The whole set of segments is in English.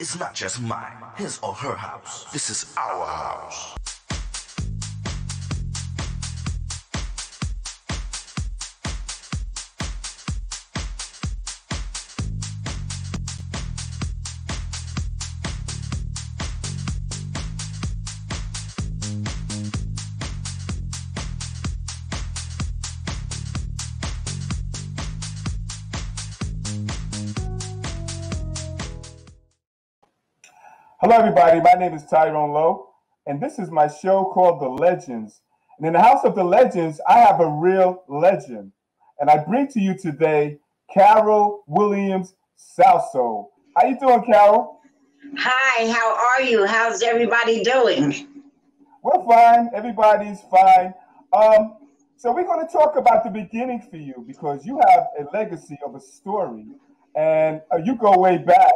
It's not just mine, his or her house. This is our house. Hello, everybody. My name is Tyrone Lowe, and this is my show called The Legends. And in the House of the Legends, I have a real legend. And I bring to you today Carol Williams Salsoul. How you doing, Carol? Hi, how are you? How's everybody doing? We're fine. Everybody's fine. So we're going to talk about the beginning for you because you have a legacy of a story, and you go way back.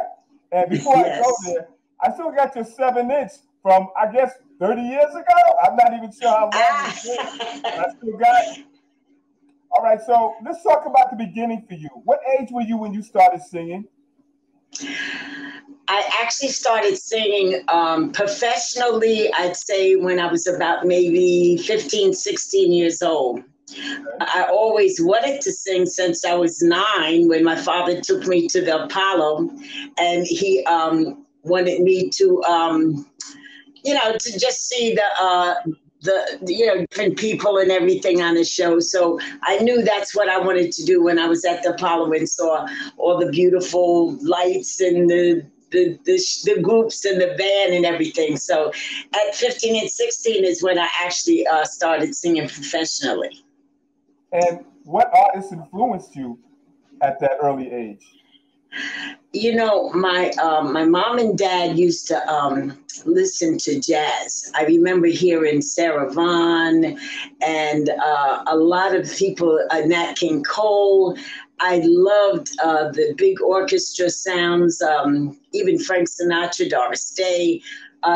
And before I go there, I still got your 7-inch from, I guess, 30 years ago. I'm not even sure how long it's been. I still got it. All right, so let's talk about the beginning for you. What age were you when you started singing? I actually started singing professionally, I'd say, when I was about maybe 15, 16 years old. Okay. I always wanted to sing since I was 9 when my father took me to the Apollo, and he wanted me to, to just see the different people and everything on the show. So I knew that's what I wanted to do when I was at the Apollo and saw all the beautiful lights and the groups and the band and everything. So at 15 and 16 is when I actually started singing professionally. And what artists influenced you at that early age? You know, my mom and dad used to listen to jazz. I remember hearing Sarah Vaughan and a lot of people, Nat King Cole. I loved the big orchestra sounds, even Frank Sinatra, Doris Day.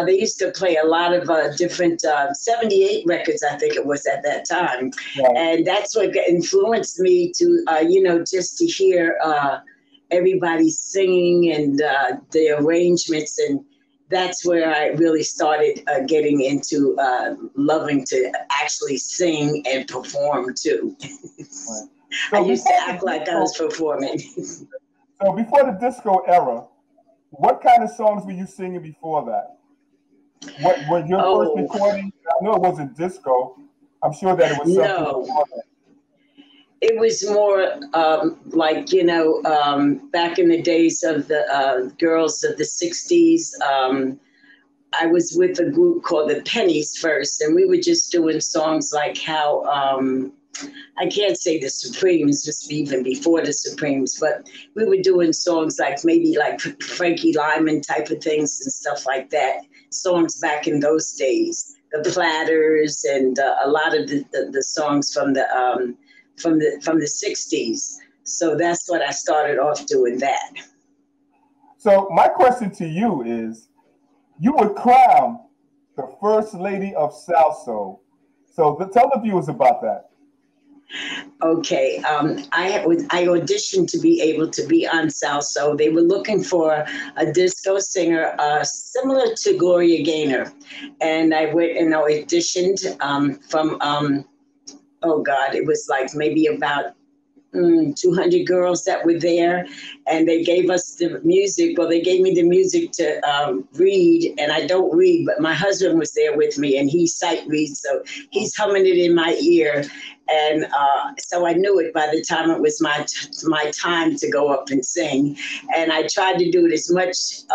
They used to play a lot of different 78 records, I think it was at that time. Right. And that's what influenced me to, just to hear everybody singing and the arrangements. And that's where I really started getting into loving to actually sing and perform too. Right. So I used to act like I was performing. So before the disco era, what kind of songs were you singing before that? What was your first recording? I know it wasn't disco. I'm sure that it was something before that. It was more back in the days of the girls of the 60s. I was with a group called the Pennies first, and we were just doing songs like how, I can't say the Supremes, just even before the Supremes, but we were doing songs like maybe like Frankie Lyman type of things and stuff like that. Songs back in those days, the Platters and a lot of the songs from the 60s. So that's what I started off doing that. So my question to you is, you were crowned the First Lady of Salsoul. So tell the viewers about that. Okay, I auditioned to be able to be on Salsoul. They were looking for a disco singer similar to Gloria Gaynor. And I went and auditioned from it was like maybe about 200 girls that were there, and they gave us the music. Well, they gave me the music to read, and I don't read, but my husband was there with me, and he sight reads, so he's humming it in my ear, and so I knew it by the time it was my time to go up and sing, and I tried to do it as much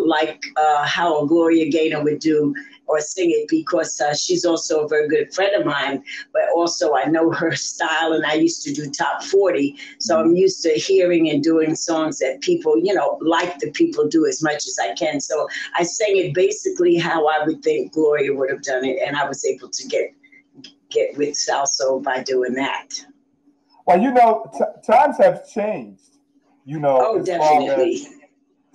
like how a Gloria Gaynor would do or sing it, because she's also a very good friend of mine, but also I know her style, and I used to do top 40. So I'm used to hearing and doing songs that people, like the people do as much as I can. So I sang it basically how I would think Gloria would have done it. And I was able to get with Salsoul by doing that. Well, times have changed, as definitely. far as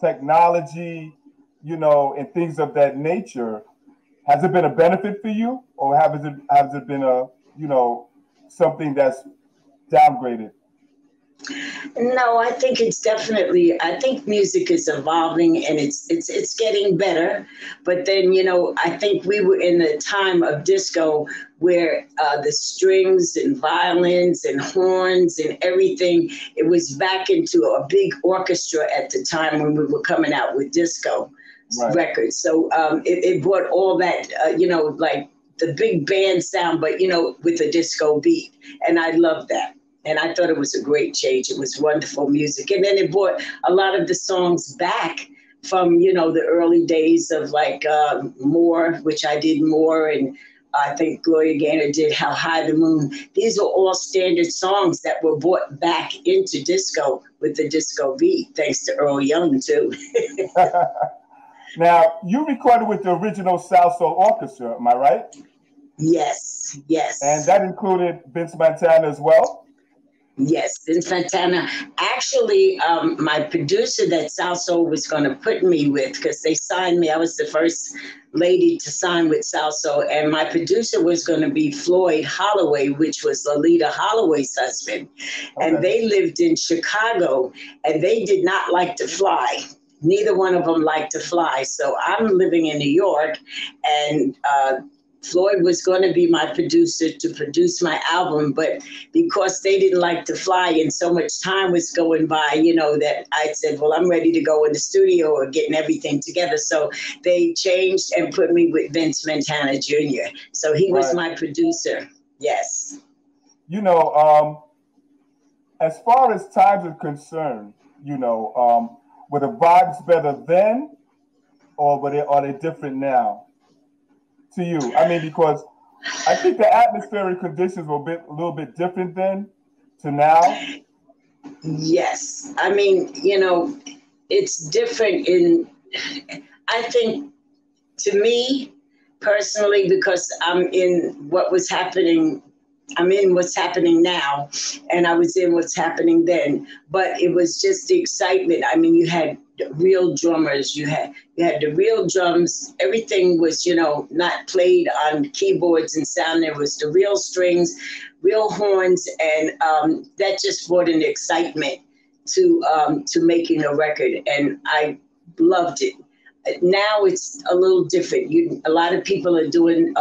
technology, and things of that nature. Has it been a benefit for you, or has it been a something that's downgraded? No, I think it's definitely. I think music is evolving and it's getting better. But then I think we were in the time of disco where the strings and violins and horns and everything. It was back into a big orchestra at the time when we were coming out with disco Right. records. So it brought all that, like the big band sound, but with a disco beat, and I love that. And I thought it was a great change. It was wonderful music. And then it brought a lot of the songs back from, the early days of like More, which I did More. And I think Gloria Gaynor did How High the Moon. These are all standard songs that were brought back into disco with the disco beat, thanks to Earl Young, too. Now, you recorded with the original Salsoul Orchestra, am I right? Yes, yes. And that included Vince Montana as well? Yes, Vince Fontana. Actually, my producer that Salsoul was going to put me with, because they signed me. I was the first lady to sign with Salsoul, and my producer was going to be Floyd Holloway, which was Lolita Holloway's husband. Okay. And they lived in Chicago, and they did not like to fly. Neither one of them liked to fly. So I'm living in New York, and Floyd was going to be my producer to produce my album, but because they didn't like to fly and so much time was going by, that I said, well, I'm ready to go in the studio or getting everything together. So they changed and put me with Vince Montana Jr. So he was my producer. Yes. As far as times are concerned, were the vibes better then or are they different now? To you, I mean, because I think the atmospheric conditions were a little bit different then to now. Yes, I mean, it's different I think, to me personally, because I'm in what's happening now, and I was in what's happening then. But it was just the excitement. I mean, you had real drummers, you had the real drums. Everything was, not played on keyboards and sound. There was the real strings, real horns, and that just brought an excitement to making a record, and I loved it. Now it's a little different. A lot of people are doing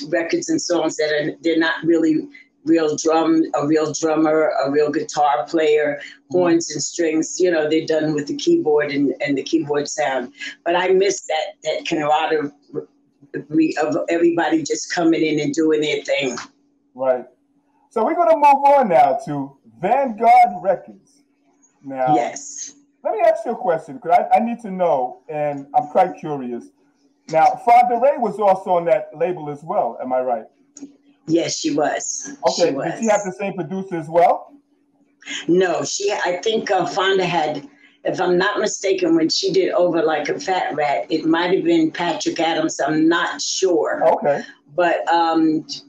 records and songs that they're not really a real drummer, a real guitar player, horns and strings. They're done with the keyboard and the keyboard sound. But I miss that camaraderie of everybody just coming in and doing their thing. Right. So we're going to move on now to Vanguard Records. Now, yes. Let me ask you a question, because I need to know, and I'm quite curious. Now, Fonda Rae was also on that label as well, am I right? Yes, she was. Okay, she was. Did she have the same producer as well? No, I think Fonda had, if I'm not mistaken, when she did Over Like a Fat Rat, it might have been Patrick Adams, I'm not sure. Okay. But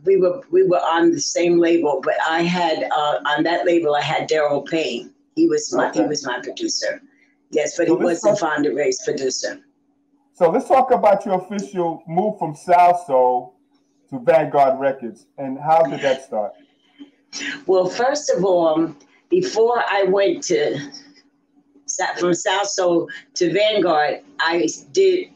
we were on the same label, but I had, on that label, I had Daryl Payne. He was my producer. Yes, but he wasn't Fonda Rae's producer. So let's talk about your official move from Salsoul to Vanguard Records, and how did that start? Well, first of all, before I went from Salsoul to Vanguard, I did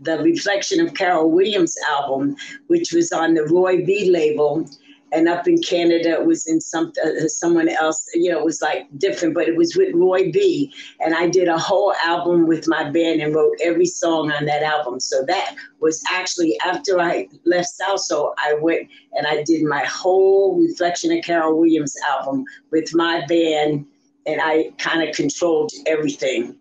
the Reflection of Carol Williams album, which was on the Roy B label. And up in Canada, it was in someone else, it was like different, but it was with Roy B. And I did a whole album with my band and wrote every song on that album. So that was actually after I left Salsoul, I went and I did my whole Reflection of Carol Williams album with my band, and I kind of controlled everything.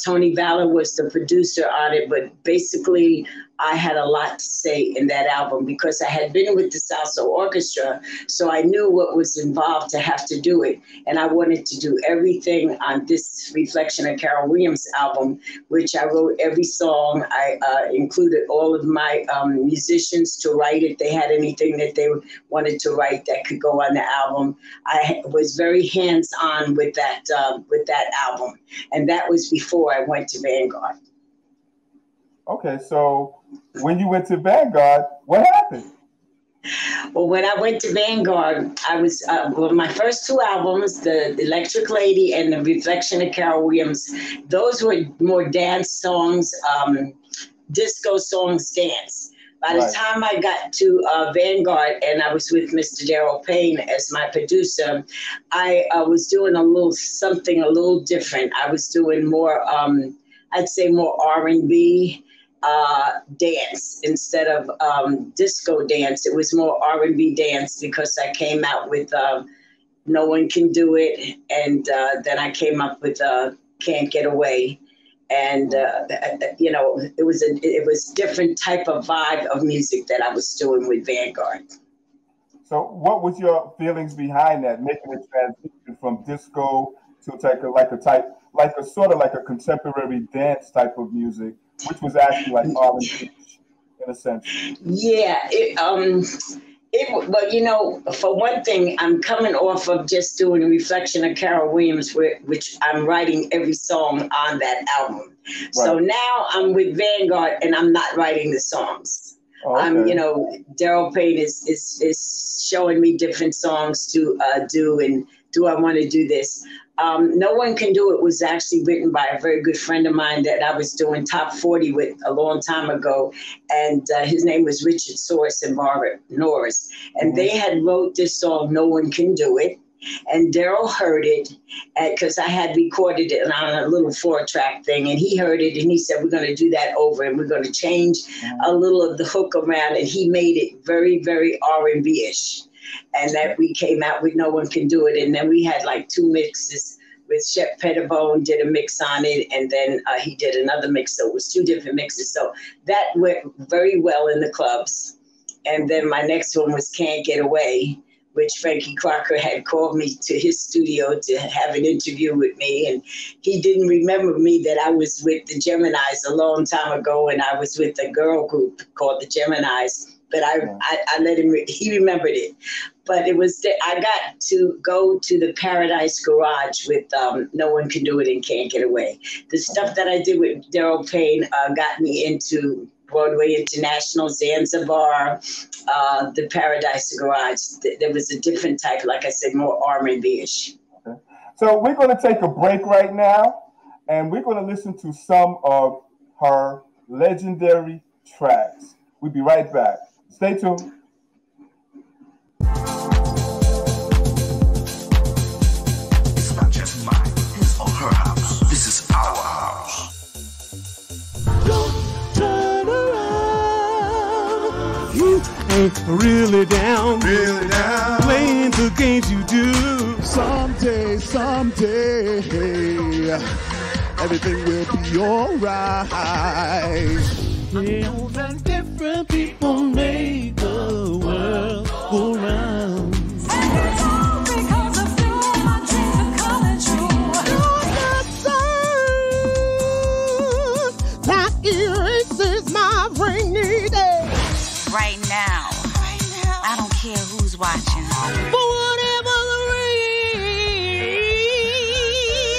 Tony Ballard was the producer on it, but basically I had a lot to say in that album because I had been with the Salsoul Orchestra, so I knew what was involved to have to do it. And I wanted to do everything on this Reflection of Carol Williams album, which I wrote every song. I included all of my musicians to write it. They had anything that they wanted to write that could go on the album. I was very hands-on with that album. And that was before I went to Vanguard. Okay, so when you went to Vanguard, what happened? Well, when I went to Vanguard, I was my first two albums, the Electric Lady and the Reflection of Carol Williams. Those were more dance songs, disco songs, dance. By the time I got to Vanguard and I was with Mr. Daryl Payne as my producer, I was doing something a little different. I was doing more, I'd say more R&B dance instead of disco dance. It was more R&B dance because I came out with No One Can Do It, and then I came up with Can't Get Away. And it was different type of vibe of music that I was doing with Vanguard. So, what was your feelings behind that, making the transition from disco to like a sort of like a contemporary dance type of music, which was actually like R&B in a sense? Yeah, But for one thing, I'm coming off of just doing a Reflection of Carol Williams, which I'm writing every song on that album. Right. So now I'm with Vanguard and I'm not writing the songs. Okay. Daryl Payne is showing me different songs to do, and do I want to do this? No One Can Do It was actually written by a very good friend of mine that I was doing Top 40 with a long time ago. And his name was Richard Source and Barbara Norris. And they had wrote this song, No One Can Do It. And Daryl heard it because I had recorded it on a little 4-track thing. And he heard it and he said, we're going to do that over and we're going to change a little of the hook around. And he made it very, very R&B-ish. And that we came out with No One Can Do It. And then we had like 2 mixes with Shep Pettibone, did a mix on it. And then he did another mix. So it was 2 different mixes. So that went very well in the clubs. And then my next one was Can't Get Away, which Frankie Crocker had called me to his studio to have an interview with me. And he didn't remember me that I was with the Geminis a long time ago. And I was with a girl group called the Geminis. But I let him, he remembered it. But it was, I got to go to the Paradise Garage with No One Can Do It and Can't Get Away. The stuff that I did with Daryl Payne got me into Broadway International, Zanzibar, the Paradise Garage. There was a different type, like I said, more R&B-ish. Okay. So we're going to take a break right now, and we're going to listen to some of her legendary tracks. We'll be right back. Stay tuned. It's not just mine, his or her house. This is our house. Don't turn around. You ain't really down. Playing the games you do. Someday, everything will be alright. Real and different people make the world go round. And it's all because of you, my dreams are coming true. That erases my rainy day. Right now, I don't care who's watching. For whatever the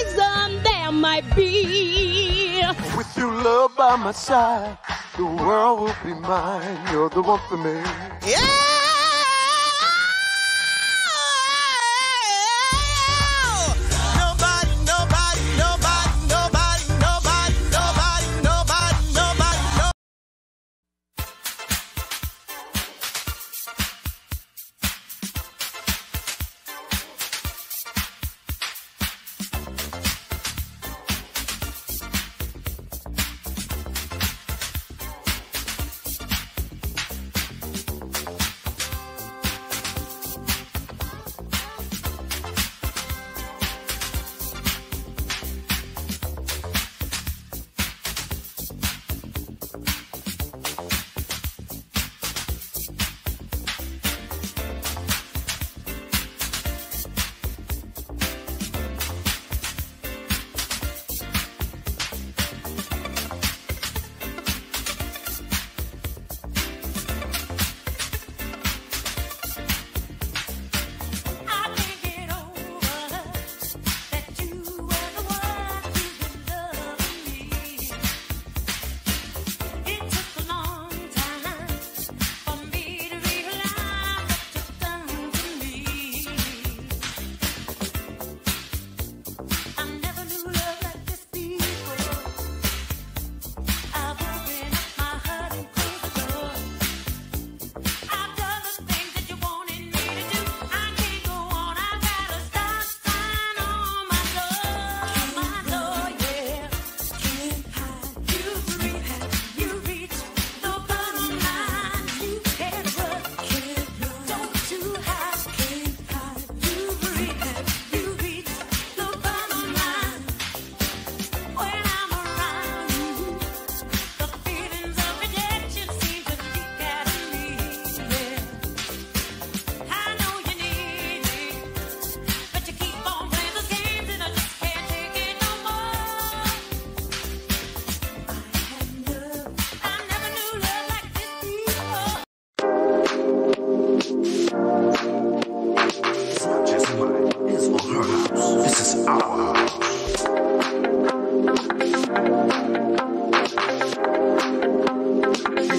reason there might be. With your love by my side, the world will be mine. You're the one for me. Yeah!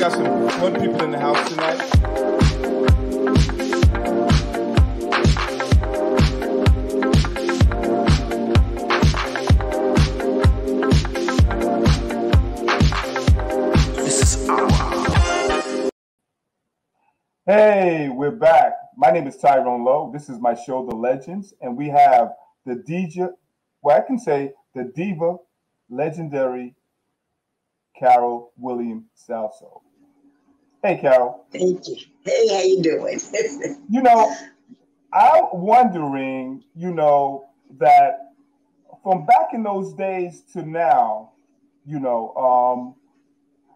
got some fun people in the house tonight. Hey, we're back. My name is Tyrone Lowe. This is my show, The Legends, and we have the DJ, well, I can say the diva, legendary Carol William Salsoul. Hey, Carol. Thank you. Hey, how you doing? You know, I'm wondering, that from back in those days to now, well,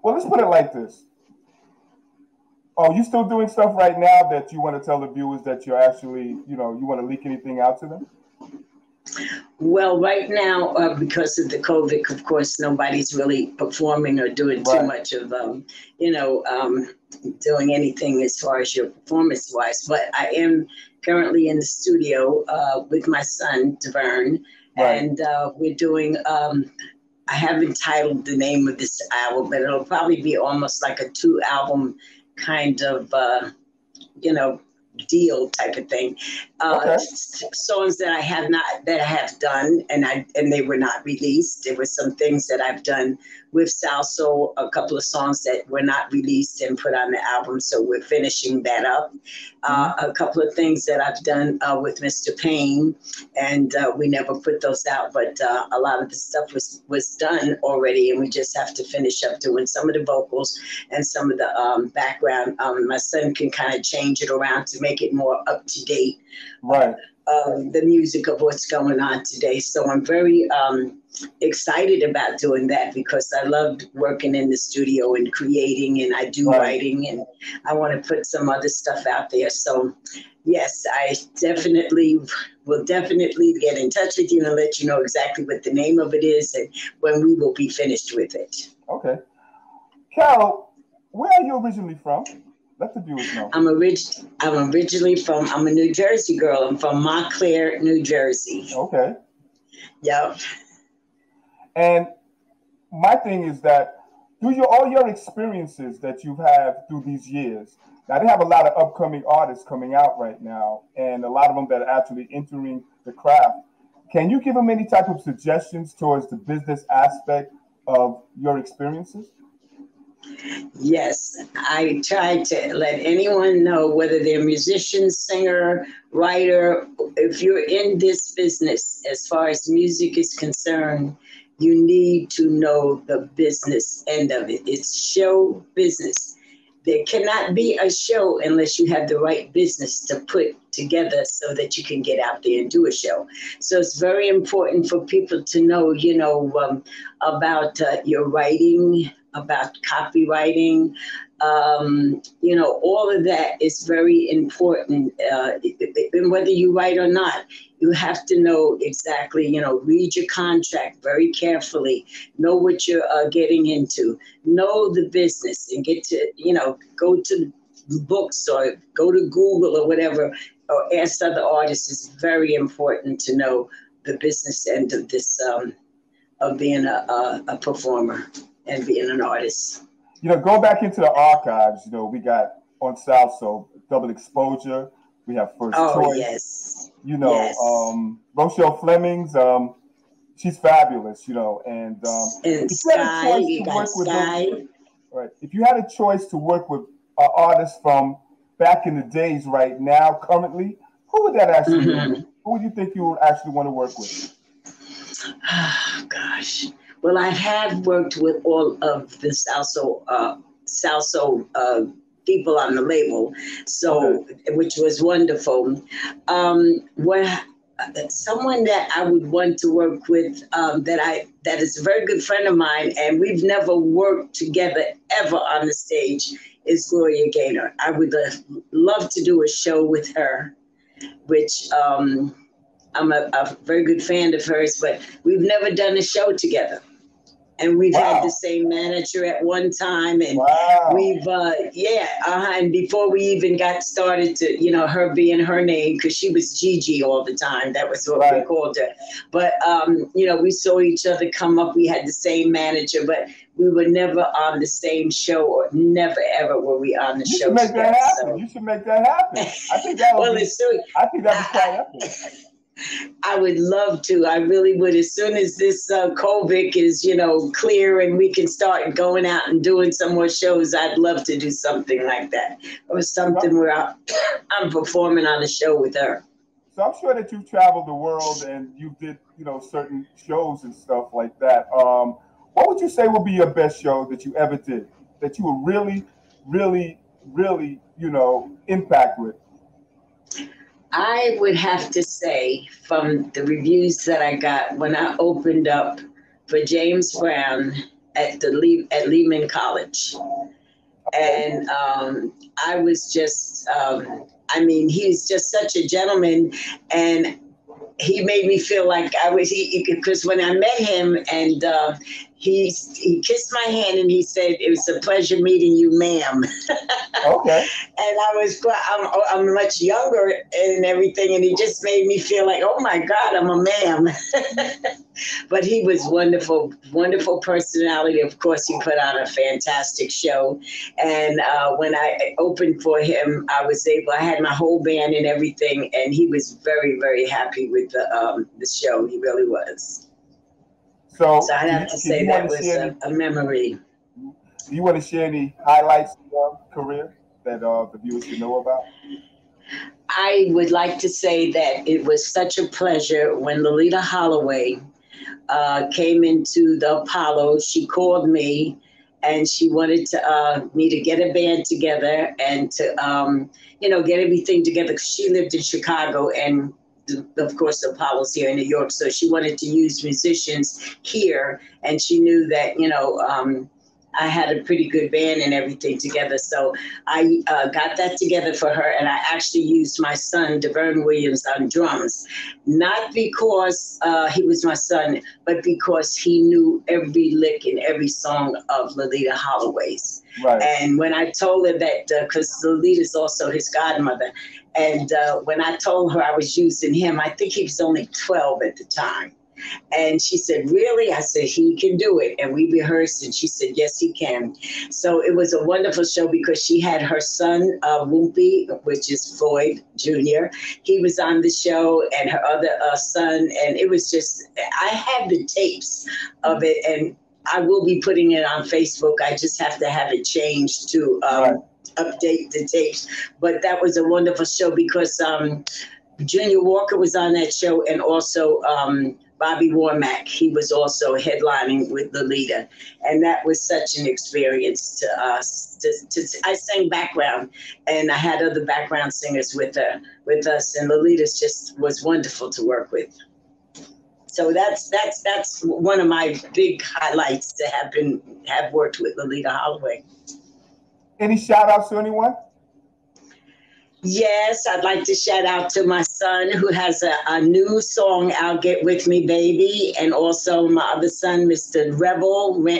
let's put it like this. Oh, you still doing stuff right now that you want to tell the viewers that you're actually, you want to leak anything out to them? Well, right now, because of the COVID, of course, nobody's really performing or doing too much of, doing anything as far as your performance-wise. But I am currently in the studio with my son, Tyrone, and we're doing, I haven't titled the name of this album, but it'll probably be almost like a 2-album kind of, deal type of thing. Songs that I have done, and they were not released. There were some things that I've done with Salsoul, a couple of songs that were not released and put on the album, so we're finishing that up. A couple of things that I've done with Mr. Payne, and we never put those out, but a lot of the stuff was done already, and we just have to finish up doing some of the vocals and some of the background. My son can kind of change it around to make it more up to date. The music of what's going on today. So I'm very excited about doing that because I loved working in the studio and creating, and I do writing, and I want to put some other stuff out there. So yes, I will definitely get in touch with you and let you know exactly what the name of it is and when we will be finished with it. Okay. Carol, where are you originally from? Let the viewers know. I'm originally I'm a New Jersey girl. I'm from Montclair, New Jersey. Okay. Yep. And my thing is that through all your experiences that you've had through these years, now they have a lot of upcoming artists coming out right now, and a lot of them that are actually entering the craft. Can you give them any type of suggestions towards the business aspect of your experiences? Yes, I try to let anyone know, whether they're musician, singer, writer, if you're in this business, as far as music is concerned, you need to know the business end of it. It's show business. There cannot be a show unless you have the right business to put together so that you can get out there and do a show. So it's very important for people to know, about your writing, about copywriting, all of that is very important. And whether you write or not, you have to know exactly, read your contract very carefully, know what you're getting into, know the business, and get to, go to books or go to Google or whatever, or ask other artists. It's very important to know the business end of this, of being a performer and being an artist. Go back into the archives, we got on Salsoul, Double Exposure, we have First Choice. Yes. Yes. Rochelle Fleming's, she's fabulous, and if Sky, you got Sky. If you had a choice to work with artists from back in the days right now, currently, who would that actually be? Who would you think you would actually want to work with? Oh, gosh. Well, I have worked with all of the Salsoul people on the label, which was wonderful. Someone that I would want to work with, that is a very good friend of mine, and we've never worked together ever on the stage, is Gloria Gaynor. I would love to do a show with her, which I'm a very good fan of hers, but we've never done a show together. and we've Wow. had the same manager at one time, and Wow. we've and before we even got started to, you know, her being her name, because she was Gigi all the time, that was what we Right. called her. But you know, we saw each other come up, we had the same manager, but we were never on the same show, or never ever were we on the You show should make together. that happen. So You should make that happen. I think that would well, be. it's true. I think that'd be quite epic. I would love to. I really would. As soon as this COVID is, you know, clear and we can start going out and doing some more shows, I'd love to do something like that, or something where I'm performing on a show with her. So I'm sure that you've traveled the world and you did, you know, certain shows and stuff like that. What would you say would be your best show that you ever did, that you were really, really, really, you know, impact with? I would have to say, from the reviews that I got when I opened up for James Brown at Lehman College, and I was just, I mean, he's just such a gentleman, and he made me feel like I was, because when I met him, and he kissed my hand and he said, "It was a pleasure meeting you, ma'am." Okay. And I'm much younger and everything, and he just made me feel like, oh my God, I'm a ma'am. But he was wonderful, wonderful personality. Of course, he put on a fantastic show. And when I opened for him, I had my whole band and everything, and he was very, very happy with the show. He really was. So I'd have to say that was a memory. Do you want to share any highlights of your career that the viewers should know about? I would like to say that it was such a pleasure when Lolita Holloway came into the Apollo. She called me and she wanted me to get a band together and to, you know, get everything together. She lived in Chicago, and of course, the Apollo's here in New York. So she wanted to use musicians here, and she knew that, you know, I had a pretty good band and everything together. So I got that together for her, and I actually used my son, Devern Williams, on drums. Not because he was my son, but because he knew every lick and every song of Lolita Holloway's. Right. And when I told her that, because Lolita's also his godmother, and when I told her I was using him, I think he was only 12 at the time. And she said, "Really?" I said, "He can do it." And we rehearsed, and she said, "Yes, he can." So it was a wonderful show because she had her son, Whoopi, which is Floyd Jr. He was on the show, and her other son. And it was just, I have the tapes of it, and I will be putting it on Facebook. I just have to have it changed to update the tapes. But that was a wonderful show because Junior Walker was on that show, and also Bobby Womack. He was also headlining with Lolita, and that was such an experience to us. I sang background, and I had other background singers with us, and Lolita just was wonderful to work with. So that's one of my big highlights to have worked with Lolita Holloway. Any shout outs to anyone? Yes, I'd like to shout out to my son who has a new song out, "Get With Me, Baby," and also my other son, Mr.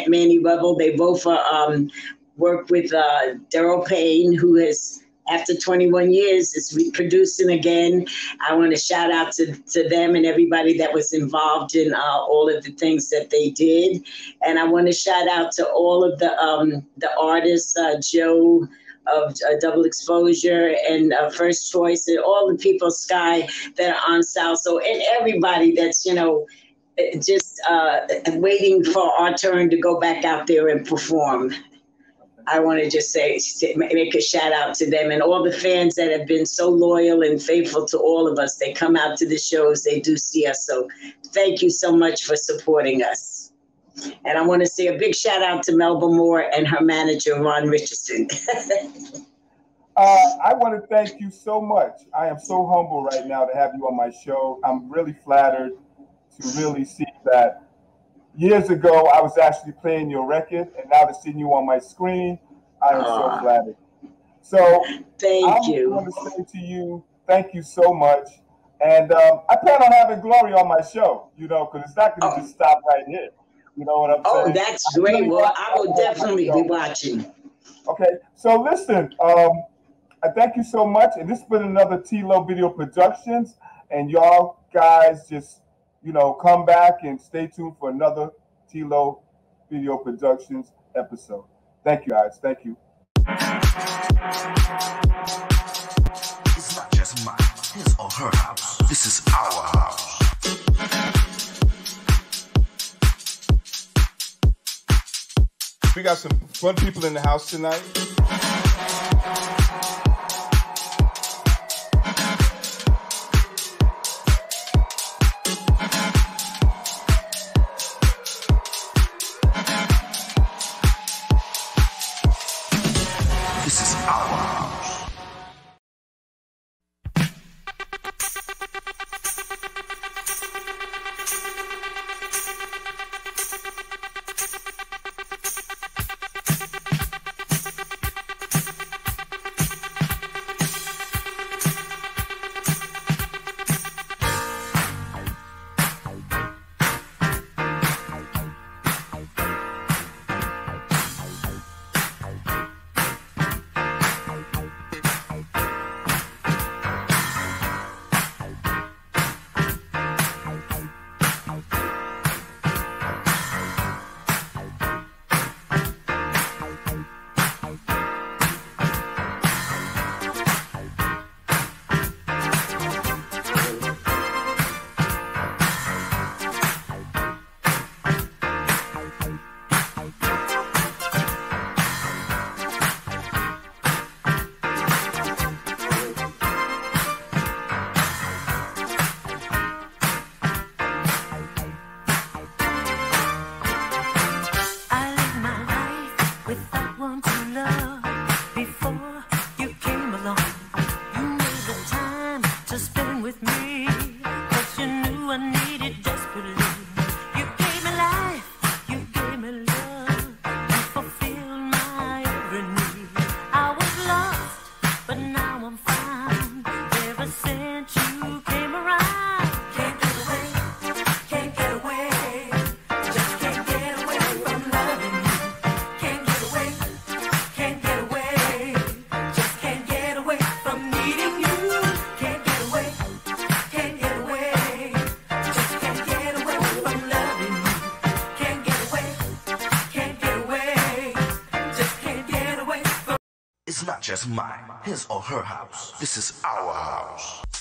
Manny Rebel. They both work with Daryl Payne, who has, after 21 years, is reproducing again. I want to shout out to them and everybody that was involved in all of the things that they did. And I want to shout out to all of the artists, Joe of Double Exposure and First Choice, and all the people, Sky, that are on Salsoul, and everybody that's, you know, just waiting for our turn to go back out there and perform. I want to just make a shout out to them and all the fans that have been so loyal and faithful to all of us. They come out to the shows, they do see us. So thank you so much for supporting us. And I want to say a big shout out to Melba Moore and her manager, Ron Richardson. I want to thank you so much. I am so humble right now to have you on my show. I'm really flattered to really see that. Years ago, I was actually playing your record, and now to see you on my screen, I am so flattered. So thank you. I want to say to you, thank you so much. And I plan on having Glory on my show, you know, because it's not going to just stop right here. You know what I'm Oh, saying? that's I great. really Well, want- I will definitely be watching. Okay, so listen, I thank you so much, and this has been another T-Lo Video Productions, and y'all guys just, come back and stay tuned for another T-Lo Video Productions episode. Thank you, guys. Thank you. It's not just mine, his or her house. This is our house. We got some fun people in the house tonight. This is our house. It's not just mine, his or her house. This is our house.